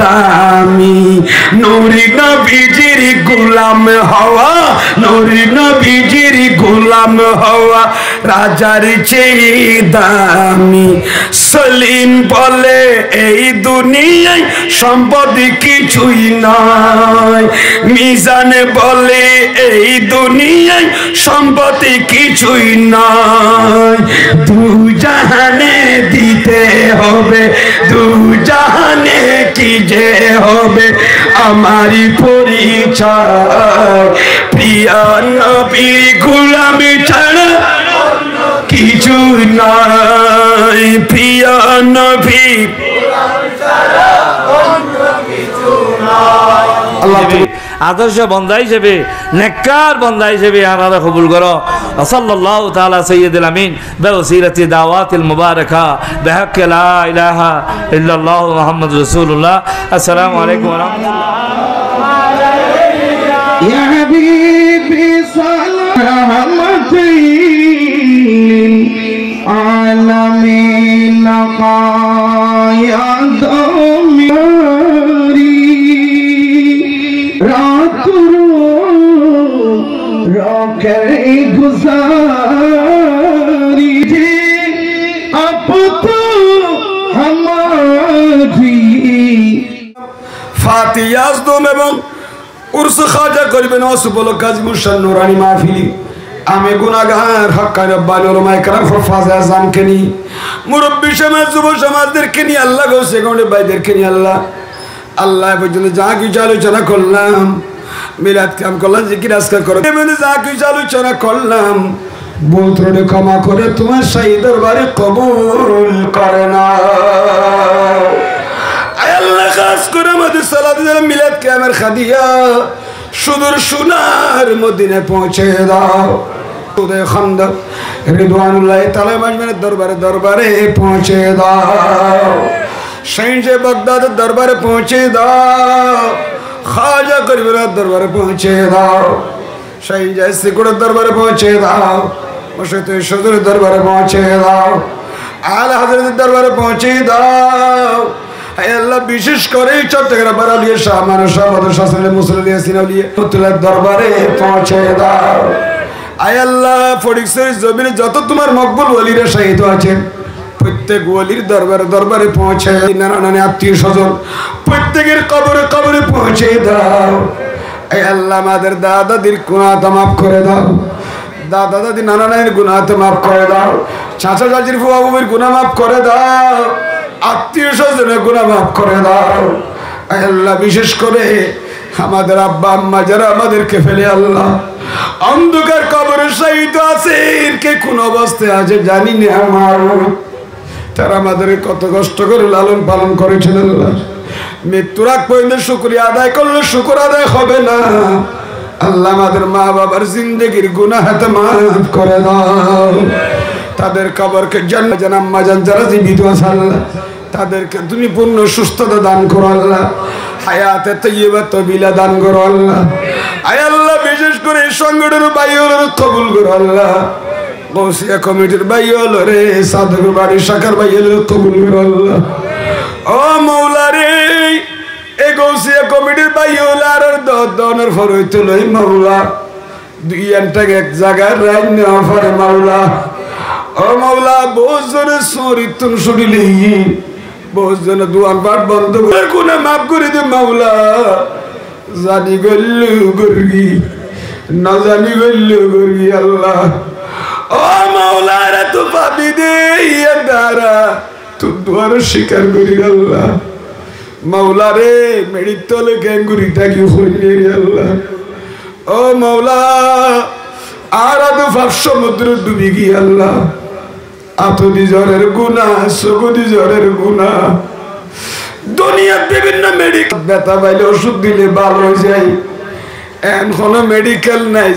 দামি নূরি নবীজির গোলাম হওয়া, নূরি নবীজির গোলাম হওয়া রাজার চেয়ে দামি। সলিম বলে এই দুনিয়ায় সম্পদ কিছুই নয়, মিজান বলে এই দুনিয়ায় সম্পদ কিছুই নয়। দু জাহানে দিতে হবে, দু জাহানে কি যে হবে আমারই পরিচয়। প্রিয় নবীর গোলামি ছাড়া কিছু নয়, প্রিয় নবীর আদর্শ বন্ধা হিসেবে, নেককার বন্ধা হিসেবে আমরা কবুল করো। সাল্লাল্লাহু তাআলা সাইয়্যিদুল আমিন বিওসিলাতি দাওয়াতিল মুবারাকা বিহাক্কি লা ইলাহা ইল্লাল্লাহ মুহাম্মাদুর রাসূলুল্লাহ। আসসালামু আলাইকুম ওয়া রাহমাতুল্লাহ। ইয়া হাবিবি সালামাতিন আলামিন কায়াদমি रोके गुजारी अब तो हमारी फातियाज दो এবং উরস খাজা করবেন অসুবল কাজী মুশান নুরানি মাহফিলি। আমি গুনাহগার হক্কানি রব্বানি উলামায়ে কেরাম হুফাজ আযমকে নি, মুরব্বি সমাজ, যুব সমাজদেরকে নিয়ে আল্লাহ গৌসে গৌঁড়ে ভাইদেরকে নিয়ে আল্লাহ আল্লাহ পর্যন্ত যা কিছু আলোচনা করলাম, মিলাদ কাম করলাম, জিকির আজকার করে যা কিছু আলোচনা করলাম, ভুল ত্রুটি ক্ষমা করে তোমার শাহী দরবারে কবুল করে না। আল্লাহ খাস করে আমাদের সালাত মিলাদ কামের খাদিয়া সুদূর সোনার মদিনায় পৌঁছে দাও। সুদে খান্দক রিদওয়ানুল্লাহ তাআলা মাজমানের দরবারে দরবারে পৌঁছে দাও। শাইখে বাগদাদের দরবারে পৌঁছে দাও। খাজা গরিবের দরবারে পৌঁছে দাও। শাইখে সিকুড়ের দরবারে পৌঁছে দাও। মুর্শিদ সদরের দরবারে পৌঁছে দাও। আলা হযরতের দরবারে পৌঁছে দাও। হে আল্লাহ, বিশেষ করে চট্টগ্রাম বারালিয়া শাহ মানুষ আমাদের শাসনের মুসলিয়া সিনাউলিয়া মুতুলার দরবারে পৌঁছে দাও। আয় আল্লাহ, ফটিকছড়ি জমিনে যত তোমার মকবুল ওলিরা শহীদ আছেন প্রত্যেক ওলির দরবারে দরবারে পৌঁছে, নানানানি আত্মীয় স্বজন প্রত্যেকের কবরে কবরে পৌঁছে দাও। এই আল্লাহ, আমাদের দাদা দাদির গুনাহ মাফ করে দাও, দাদা দাদি নানা নানির গুনাহ মাফ করে দাও, চাচা চাচির ফুয়া ফুফির গুনাহ মাফ করে দাও, আত্মীয় স্বজনের গুনাহ মাফ করে দাও। এই আল্লাহ, বিশেষ করে আমাদের আব্বা আম্মা যারা আমাদেরকে ফেলে আল্লাহ অন্ধকার কবরে শহীদ আছে, কে কোন অবস্থায় আছে জানি না, আমার তারা আমাদের কত কষ্ট করে লালন পালন করেছিল আল্লাহ। মৃত্যুর আগ পর্যন্ত শুকরিয়া আদায় করলে শুকর আদায় হবে না। আল্লাহ, আমাদের মা বাবার জিন্দেগির গুনাহ মাফ করে দাও, তাদের কবরকে জান্নাত জান্নাম্মা জান যারা জীবিত আছে আল্লাহ তাদেরকে তুমি পূর্ণ সুস্থতা দান করো আল্লাহ, হায়াতে তাইয়্যিবা তবিলা দান করো আল্লাহ। আয় আল্লাহ, বিশেষ করে এই সংগঠনের বাইরের কবুল করো আল্লাহ। গৌসিয়া কমিটির বাইল রে, সাধুর বাড়ি শাখার বাইল কবুল করো আল্লাহ। ও মৌলা রে, এই গৌসিয়া কমিটির বাইল আর দনের ফর হইতে লই মৌলা, দুই আনটাকে এক জায়গায় রাইন নেওয়া পরে মাওলা। ও মাওলা, বহুত জনে সরিতুন শুনিলি, বহুত জনে দুয়ান পাঠ বন্ধ করে গুনাহ মাফ করে দে মাওলা। জানি গল্লু গর্গি না জানি গল্লু গর্গি আল্লাহ। ও মাওলা রে, তো পাবি দে ইয়ার দ্বারা তুই দুয়ার স্বীকার করি আল্লাহ। মাওলা রে, মেডির তলে গ্যাঙ্গুরিটা কি হইলে আল্লাহ। ও মাওলা, আর আদু ভাব সমুদ্র ডুবি গিয়ে আল্লাহ, আতদি জ্বরের গুনাহ, সগুদি জ্বরের গুনাহ, দুনিয়ার বিভিন্ন মেডিকেল ব্যথা পাইলে ওষুধ দিলে ভালো হয়ে যায়, এখন কোনো মেডিকেল নাই।